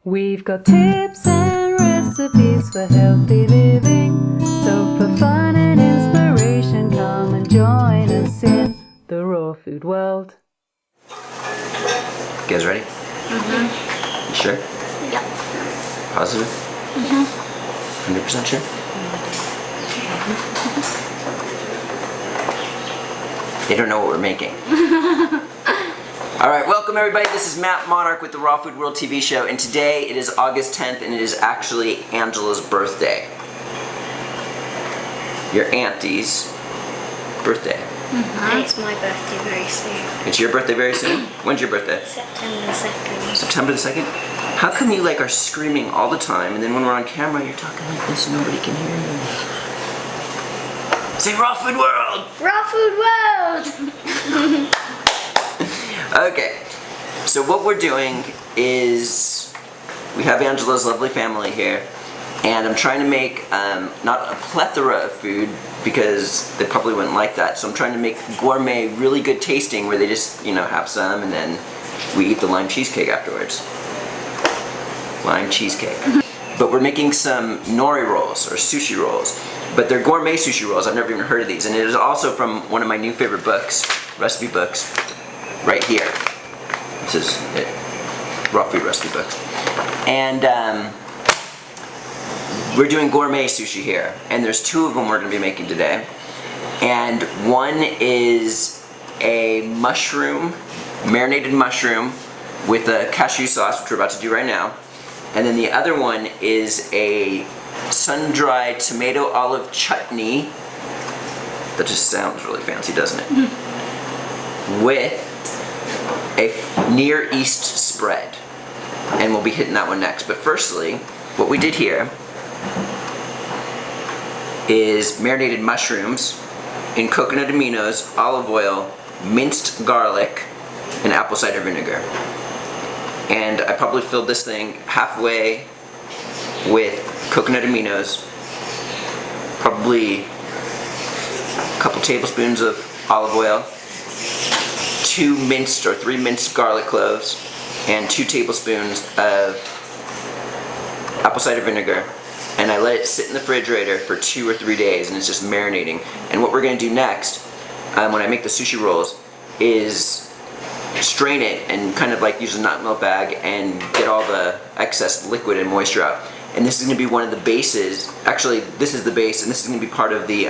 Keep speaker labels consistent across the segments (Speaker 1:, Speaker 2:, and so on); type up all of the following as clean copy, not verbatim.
Speaker 1: We've got tips and recipes for healthy living. So for fun and inspiration, come and join us in the raw food world.
Speaker 2: You guys ready? You sure?
Speaker 3: Yep.
Speaker 2: Positive? 100% sure? They don't know what we're making. Alright, welcome everybody. This is Monarch with the Raw Food World TV show, and today it is August 10th and it is actually Angela's birthday. Your auntie's birthday.
Speaker 3: And it's my birthday very soon.
Speaker 2: It's your birthday very soon? When's your birthday?
Speaker 3: September 2nd.
Speaker 2: September the 2nd? How come you are screaming all the time and then when we're on camera you're talking like this and nobody can hear you? Say Raw Food World!
Speaker 3: Raw Food World!
Speaker 2: Okay, so what we're doing is we have Angela's lovely family here, and I'm trying to make not a plethora of food because they probably wouldn't like that. So I'm trying to make gourmet, really good tasting, where they just have some and then we eat the lime cheesecake afterwards. Lime cheesecake. But we're making some Nori Rolls or Sushi Rolls, but they're gourmet sushi rolls. I've never even heard of these, and it is also from one of my new favorite books, recipe books. Right here. This is it. Raw food recipe books. And we're doing gourmet sushi here. And there's two of them we're going to be making today. And one is a mushroom, marinated mushroom with a cashew sauce, which we're about to do right now. And then the other one is a sun-dried tomato olive chutney. That just sounds really fancy, doesn't it? With a Near East spread, and we'll be hitting that one next. But firstly, what we did here is marinated mushrooms in coconut aminos, olive oil, minced garlic, and apple cider vinegar. And I probably filled this thing halfway with coconut aminos, probably a couple tablespoons of olive oil, 2 minced or 3 minced garlic cloves, and 2 tablespoons of apple cider vinegar, and I let it sit in the refrigerator for 2 or 3 days, and it's just marinating. And what we're going to do next, when I make the sushi rolls, is strain it and kind of like use a nut milk bag and get all the excess liquid and moisture out. And this is going to be one of the bases. Actually, this is the base, and this is going to be part of the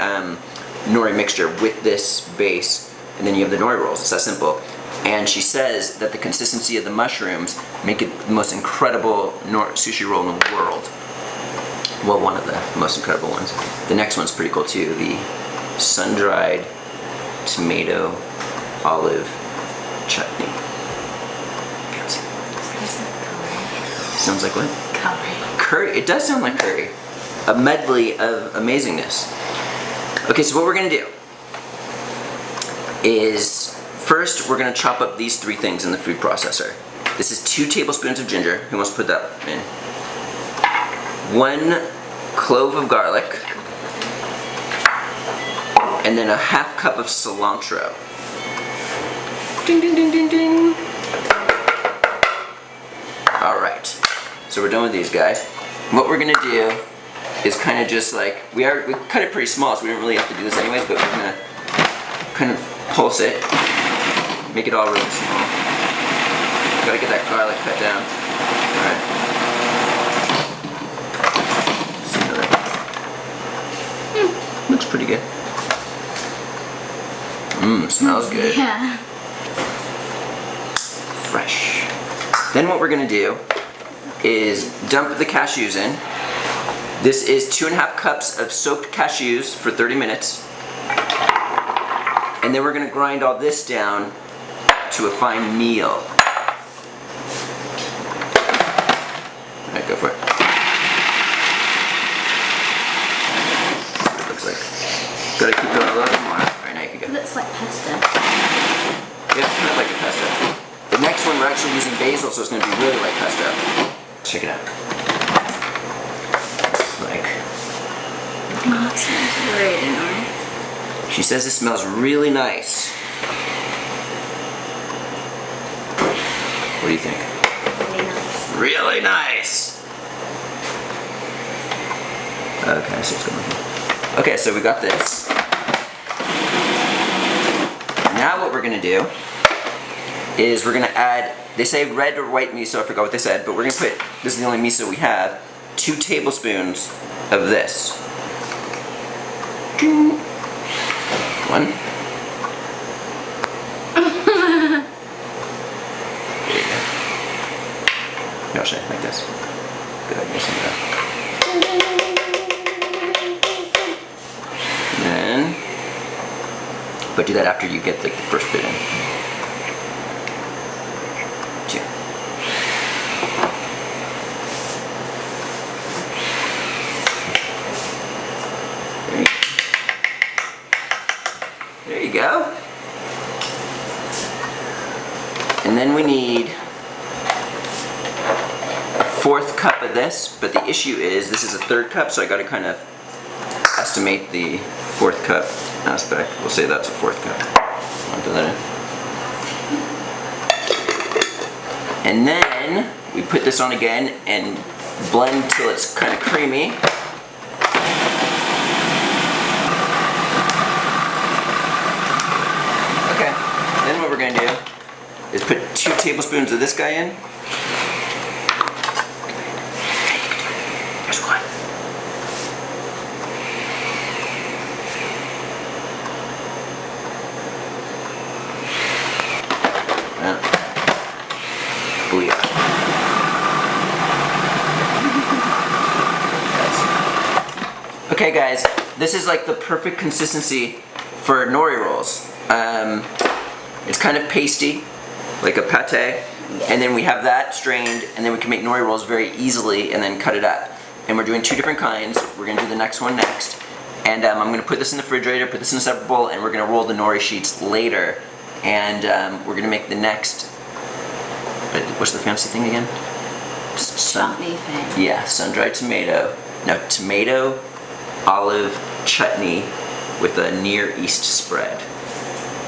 Speaker 2: nori mixture with this base. And then you have the nori rolls. It's that simple. And she says that the consistency of the mushrooms make it the most incredible sushi roll in the world. Well, one of the most incredible ones. The next one's pretty cool too. The sun-dried tomato olive chutney. Fancy. Sounds like what?
Speaker 3: Curry.
Speaker 2: Curry. It does sound like curry. A medley of amazingness. Okay, so what we're gonna do is first we're going to chop up these 3 things in the food processor. This is 2 tablespoons of ginger. Who wants to put that in? 1 clove of garlic, and then a ½ cup of cilantro. Ding ding ding ding ding. Alright, so we're done with these guys. What we're going to do is kind of just like, we cut it pretty small, so we don't really have to do this anyways, but we're going to kind of pulse it, make it all really small. Gotta get that garlic cut down. Alright. Looks pretty good. Smells good.
Speaker 3: Yeah.
Speaker 2: Fresh. Then what we're gonna do is dump the cashews in. This is 2½ cups of soaked cashews for 30 minutes. And then we're going to grind all this down to a fine meal. Alright, go for it. It looks like. Gotta keep going a little bit more. Alright, now you can go.
Speaker 3: It looks like pesto.
Speaker 2: Yeah, it's kind of like a pesto. The next one we're actually using basil, so it's going to be really like pesto. Check it out. Like.
Speaker 3: Oh, it smells really nice.
Speaker 2: She says it smells really nice. What do you think?
Speaker 3: Really nice.
Speaker 2: really nice. Okay, so it's going here. Okay, so we got this. Now what we're gonna do is we're gonna add, they say red or white miso, I forgot what they said, but we're gonna put, this is the only miso we have, 2 tablespoons of this. 1. There you go. Here, I'll show you, like this. Good idea, some of that. And then, but do that after you get like the first bit in. 2. There you go. And then we need a 4th cup of this, but the issue is this is a 3rd cup, so I gotta kind of estimate the 4th cup aspect. We'll say that's a 4th cup. I'll put that in. And then we put this on again and blend till it's kind of creamy. Okay, then what we're gonna do is put 2 tablespoons of this guy in. Here's 1. Booyah. Okay guys, this is like the perfect consistency for nori rolls. It's kind of pasty, like a pate, and then we have that strained, and then we can make nori rolls very easily and then cut it up. And we're doing 2 different kinds. We're gonna do the next one next. And I'm gonna put this in the refrigerator, put this in a separate bowl, and we're gonna roll the nori sheets later. And we're gonna make the next, what's the fancy thing again?
Speaker 3: Chutney thing.
Speaker 2: Yeah, sun-dried tomato. No, tomato, olive, chutney with a Near East spread.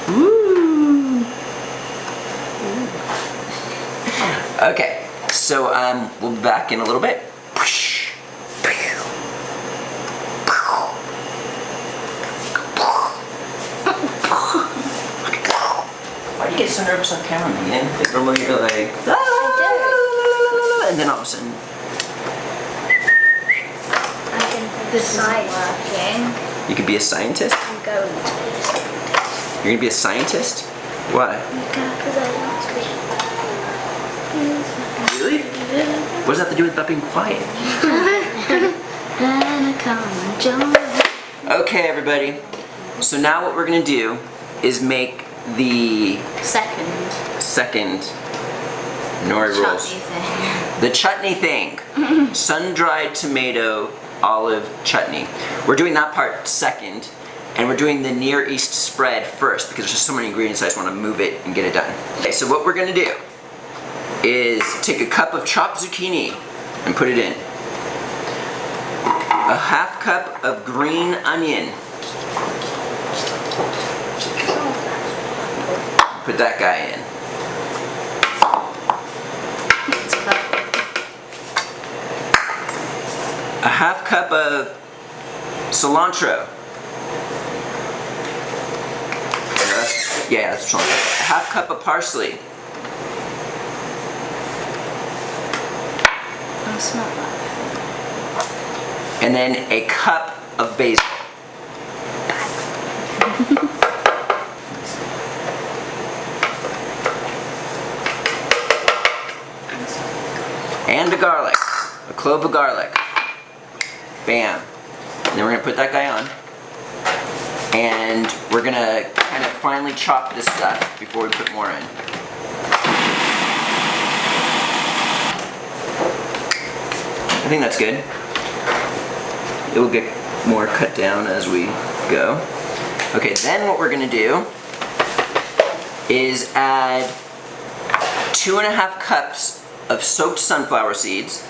Speaker 2: Woo! Okay, so we'll be back in a little bit. Why do you get so nervous on camera, man? Like, normally you're like, ah, and then all of a sudden.
Speaker 3: I can decide working.
Speaker 2: You could be a scientist?
Speaker 3: I'm going to be a scientist.
Speaker 2: You're gonna be a scientist? Why?
Speaker 3: Because I want to be.
Speaker 2: Really? What does that have to do with not being quiet? Okay, everybody. So now what we're gonna do is make the second nori rolls. The chutney thing. Sun-dried tomato, olive, chutney. We're doing that part second, and we're doing the Near East spread first because there's just so many ingredients I just want to move it and get it done. Okay, so what we're gonna do is take a cup of chopped zucchini and put it in. A half cup of green onion. Put that guy in. A half cup of cilantro. Yeah, that's cilantro. A half cup of parsley.
Speaker 3: I smell that.
Speaker 2: And then a cup of basil. And a garlic. A clove of garlic. Bam. And then we're gonna put that guy on. And we're gonna kind of finely chop this stuff before we put more in. I think that's good. It will get more cut down as we go. Okay, then what we're gonna do is add 2.5 cups of soaked sunflower seeds.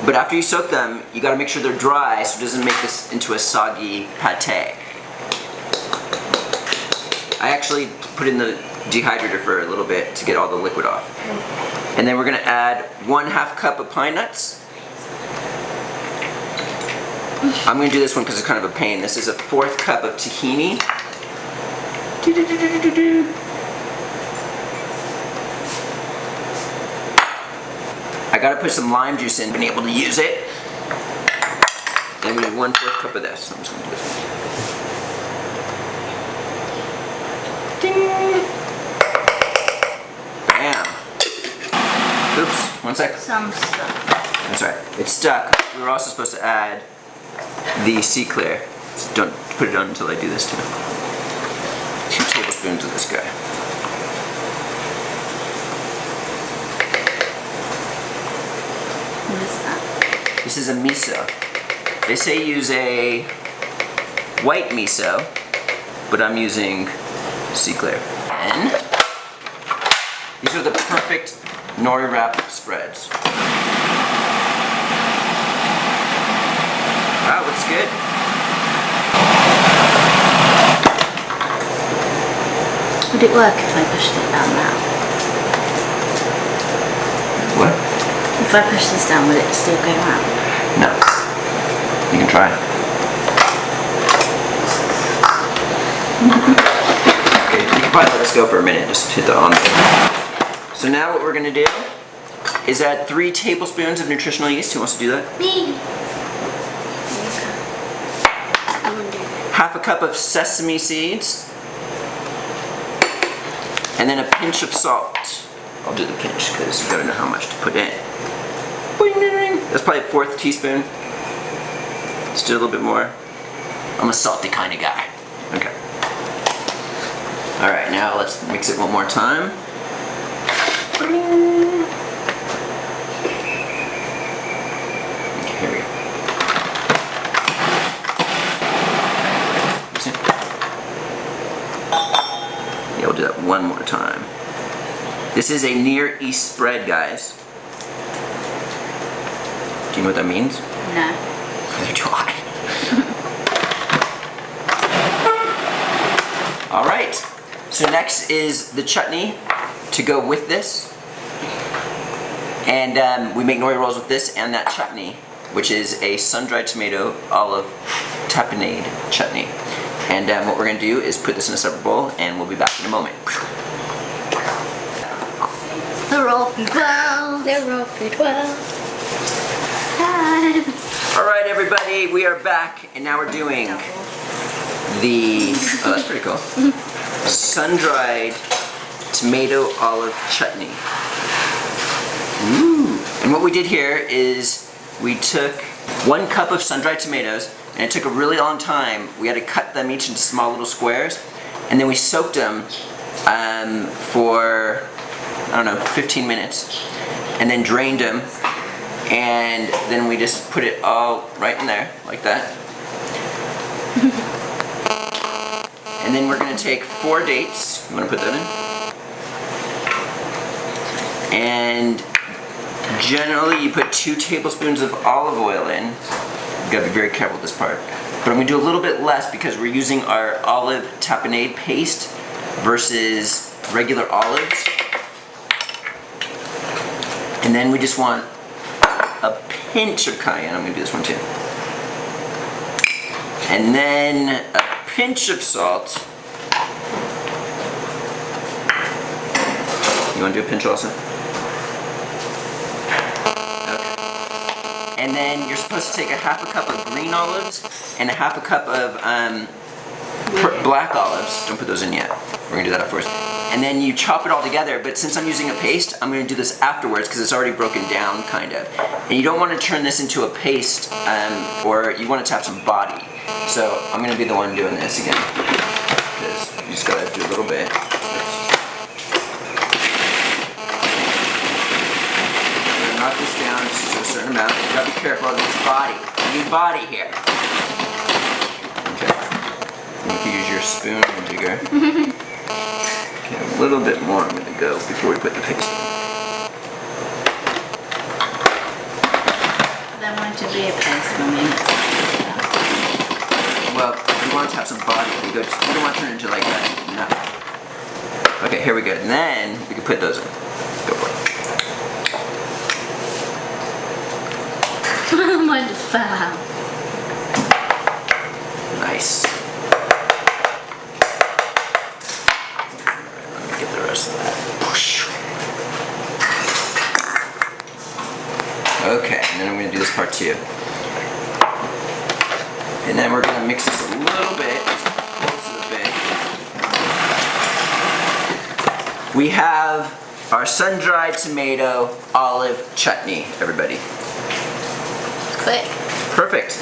Speaker 2: But after you soak them, you gotta make sure they're dry so it doesn't make this into a soggy pate. I actually put in the dehydrate it for a little bit to get all the liquid off. And then we're gonna add 1/2 cup of pine nuts. I'm gonna do this one because it's kind of a pain. This is a 1/4 cup of tahini. I gotta put some lime juice in, been able to use it. And we need 1/4 cup of this. I'm just gonna do this one. Ding. Bam. Oops, 1 sec.
Speaker 3: Some stuff.
Speaker 2: That's right. It's stuck. We were also supposed to add the sea clear. So don't put it on until I do this too. 2 tablespoons of this guy.
Speaker 3: What is that?
Speaker 2: This is a miso. They say use a white miso, but I'm using sea clear. And these are the perfect nori wrap spreads. Wow, looks good.
Speaker 3: Would it work if I pushed it down now?
Speaker 2: What?
Speaker 3: If I push this down, will it still go round?
Speaker 2: No. You can try. Okay, you can probably let this go for a minute. Just hit the on. So now what we're gonna do is add 3 tablespoons of nutritional yeast. Who wants to do that?
Speaker 3: Me.
Speaker 2: 1/2 cup of sesame seeds. And then a pinch of salt. I'll do the pinch because you gotta know how much to put in. That's probably a 1/4 teaspoon. Let's do a little bit more. I'm a salty kind of guy. Okay. All right, now let's mix it one more time. Okay, here we go. Yeah, we'll do that one more time. This is a Near East spread, guys. Do you know what that means?
Speaker 3: No.
Speaker 2: Neither do I. All right. So next is the chutney to go with this. And we make nori rolls with this and that chutney, which is a sun-dried tomato olive tapenade chutney. And what we're gonna do is put this in a separate bowl, and we'll be back in a moment.
Speaker 3: The raw food well. The raw food well. Hi.
Speaker 2: All right, everybody, we are back, and now we're doing the, oh, that's pretty cool, sun-dried tomato olive chutney. Ooh. And what we did here is we took 1 cup of sun-dried tomatoes, and it took a really long time. We had to cut them each into small little squares, and then we soaked them for, I don't know, 15 minutes, and then drained them, and then we just put it all right in there, like that. And then we're gonna take 4 dates. You wanna put that in? And generally you put 2 tablespoons of olive oil in. You gotta be very careful with this part. But I'm gonna do a little bit less because we're using our olive tapenade paste versus regular olives. And then we just want a pinch of cayenne. I'm gonna do this one too. And then a pinch of salt. You wanna do a pinch also? Okay. And then you're supposed to take a 1/2 cup of green olives and a 1/2 cup of black olives. Don't put those in yet. We're gonna do that afterwards. And then you chop it all together, but since I'm using a paste, I'm gonna do this afterwards because it's already broken down, kind of. And you don't wanna turn this into a paste, or you want it to have some body. So I'm gonna be the one doing this again. Because you just gotta do a little bit. Knock this down just to a certain amount. You gotta be careful of this body. You need body here. Okay. You can use your spoon or jigger. Okay, a little bit more I'm gonna go before we put the paste in.
Speaker 3: I don't want it to be a paste, Mummy.
Speaker 2: Well, you want it to have some body. You don't want to turn it into like that. No. Okay, here we go. And then we can put those in. Go for it.
Speaker 3: Mine just fell out.
Speaker 2: Nice. Let me get the rest of that. Okay, and then I'm going to do this part too. And then we're going to mix this a little bit. Just a bit. We have our sun-dried tomato olive chutney, everybody.
Speaker 3: Quick.
Speaker 2: Perfect.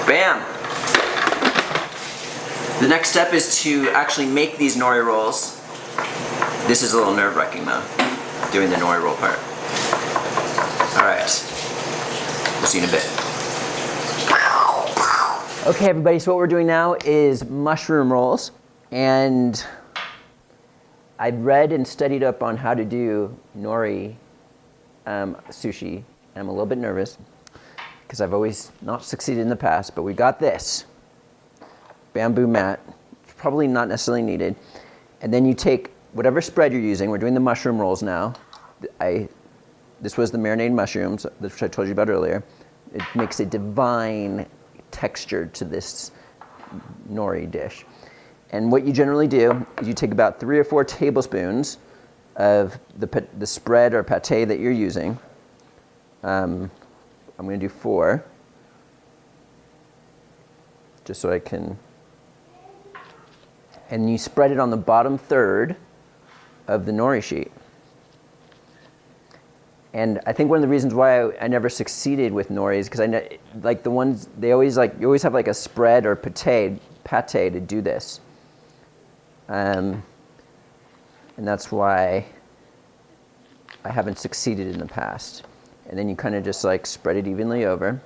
Speaker 2: Bam. The next step is to actually make these nori rolls. This is a little nerve-wracking though, doing the nori roll part. Alright. We'll see you in a bit. Okay everybody, so what we're doing now is mushroom rolls. And I've read and studied up on how to do nori sushi. And I'm a little bit nervous because I've always not succeeded in the past, but we got this. Bamboo mat, probably not necessarily needed. And then you take whatever spread you're using. We're doing the mushroom rolls now. This was the marinated mushrooms, which I told you about earlier. It makes a divine texture to this nori dish. And what you generally do is you take about 3 or 4 tablespoons of the spread or pate that you're using. I'm going to do 4, just so I can. And you spread it on the bottom third of the nori sheet. And I think one of the reasons why I never succeeded with nori is because like the ones you always have like a spread or pate to do this, and that's why I haven't succeeded in the past. And then you kind of just like spread it evenly over.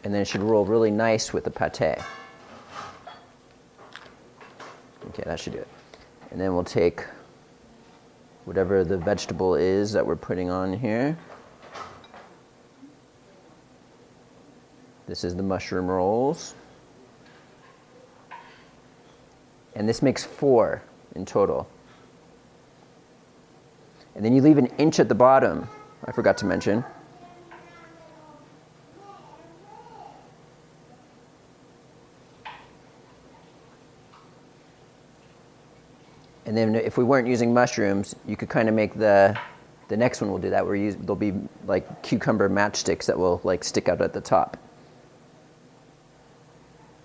Speaker 2: And then it should roll really nice with the pate. Okay, that should do it. And then we'll take whatever the vegetable is that we're putting on here. This is the mushroom rolls. And this makes 4 in total. And then you leave an inch at the bottom, I forgot to mention. And then if we weren't using mushrooms, you could kind of make the next one will do that. There'll be like cucumber matchsticks that will like stick out at the top.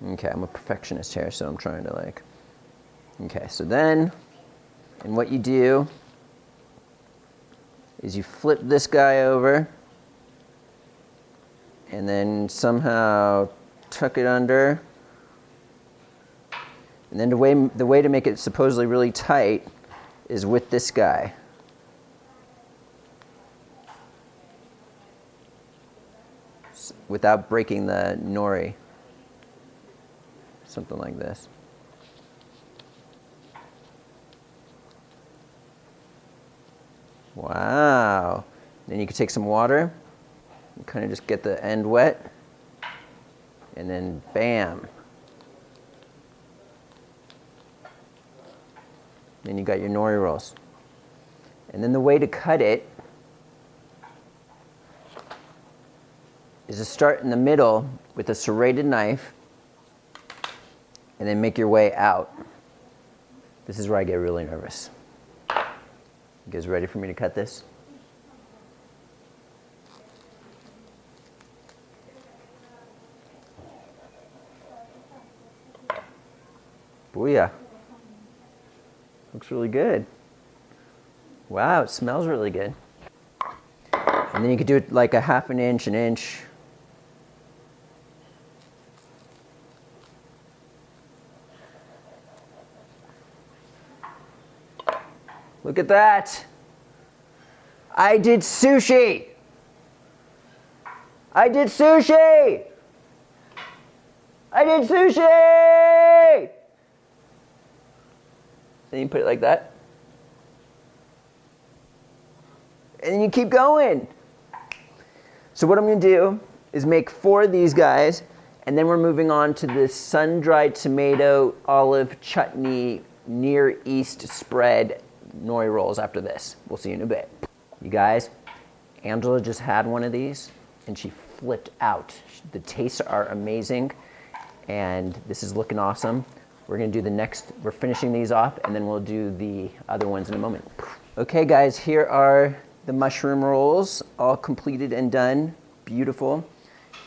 Speaker 2: Okay, I'm a perfectionist here, so I'm trying to like. Okay, so then, and what you do is you flip this guy over and then somehow tuck it under. And then the way to make it supposedly really tight is with this guy. Without breaking the nori. Something like this. Wow. Then you can take some water and kind of just get the end wet. And then bam. Then you got your nori rolls. And then the way to cut it is to start in the middle with a serrated knife and then make your way out. This is where I get really nervous. You guys ready for me to cut this? Booyah. Looks really good. Wow, it smells really good. And then you could do it like a half an inch, an inch. Look at that. I did sushi. I did sushi. I did sushi. Then you put it like that. And then you keep going. So what I'm going to do is make 4 of these guys, And then we're moving on to the sun-dried tomato olive chutney Near East spread Nori Rolls after this. We'll see you in a bit. You guys, Angela just had one of these and she flipped out. The tastes are amazing and this is looking awesome. We're gonna do the next, we're finishing these off and then we'll do the other ones in a moment. Okay guys, here are the mushroom rolls, all completed and done. Beautiful.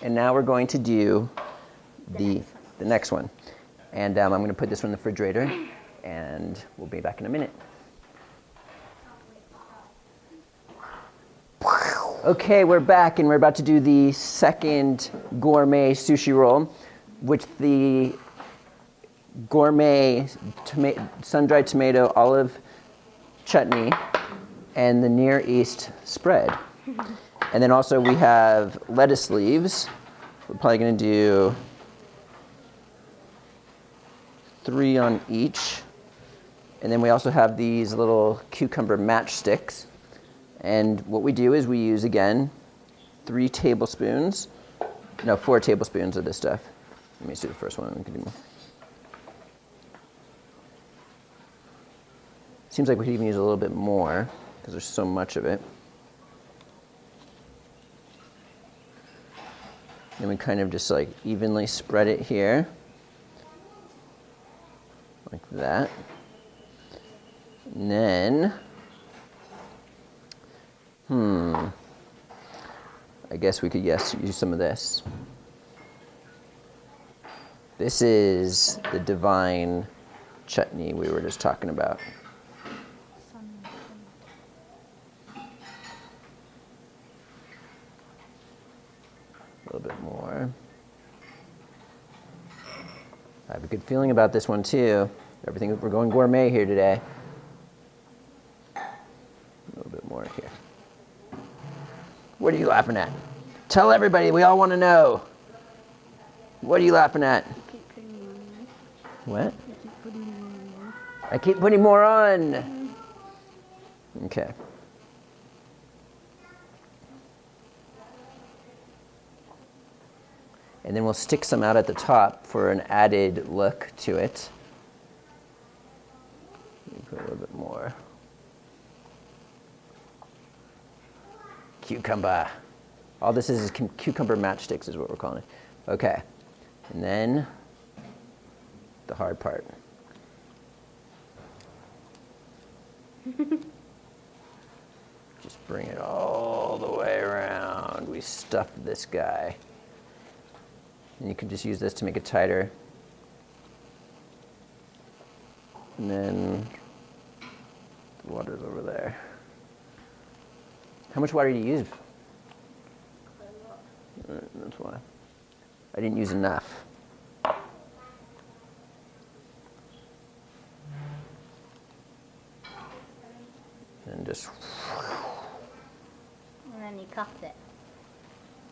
Speaker 2: And now we're going to do the next one. And I'm gonna put this one in the refrigerator and we'll be back in a minute. Okay, we're back and we're about to do the second gourmet sushi roll, which the gourmet sun-dried tomato olive chutney and the Near East spread. And then also we have lettuce leaves. We're probably gonna do 3 on each. And then we also have these little cucumber matchsticks. And what we do is we use, again, 4 tablespoons of this stuff. Let me see the first one. We can do more. Seems like we could even use a little bit more because there's so much of it. Then we kind of just like evenly spread it here. Like that. And then, I guess we could, use some of this. This is the divine chutney we were just talking about. A little bit more. I have a good feeling about this one too. Everything, we're going gourmet here today. A little bit more here. What are you laughing at? Tell everybody, we all want to know. What are you laughing at? What? I keep putting more on. Okay. And then we'll stick some out at the top for an added look to it. Put a little bit more. Cucumber. All this is cucumber matchsticks is what we're calling it. Okay. And then the hard part. Just bring it all the way around. We stuffed this guy. And you can just use this to make it tighter. And then the water's over there. How much water do you use? That's why. I didn't use enough. And just...
Speaker 3: And then you cut it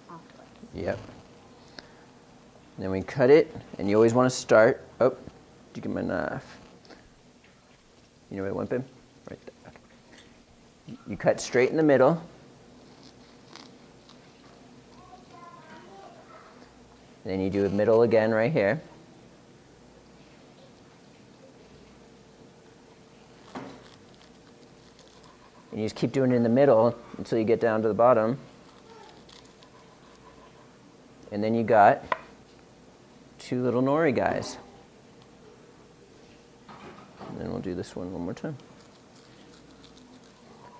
Speaker 3: afterwards.
Speaker 2: Yep. And then we cut it, and you always want to start... Oh, did you get my knife? You know where it went, babe? Right there. Okay. You cut straight in the middle. Then you do a middle again right here. And you just keep doing it in the middle until you get down to the bottom. And then you got 2 little nori guys. And then we'll do this one more time.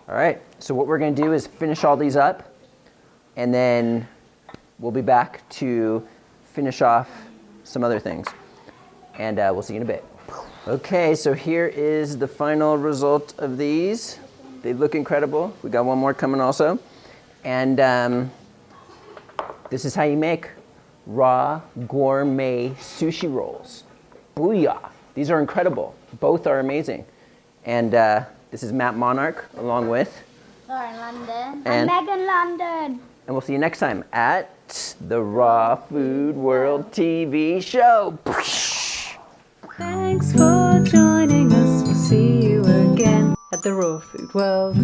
Speaker 2: All right, so what we're gonna do is finish all these up, and then we'll be back to finish off some other things. And we'll see you in a bit. Okay, so here is the final result of these. They look incredible. We got one more coming also. And this is how you make raw gourmet sushi rolls. Booyah. These are incredible. Both are amazing. And this is Matt Monarch along with
Speaker 3: Lauren London.
Speaker 2: And
Speaker 3: Megan London.
Speaker 2: And we'll see you next time at the Raw Food World TV show.
Speaker 1: Thanks for joining us. We'll see you again at the Raw Food World.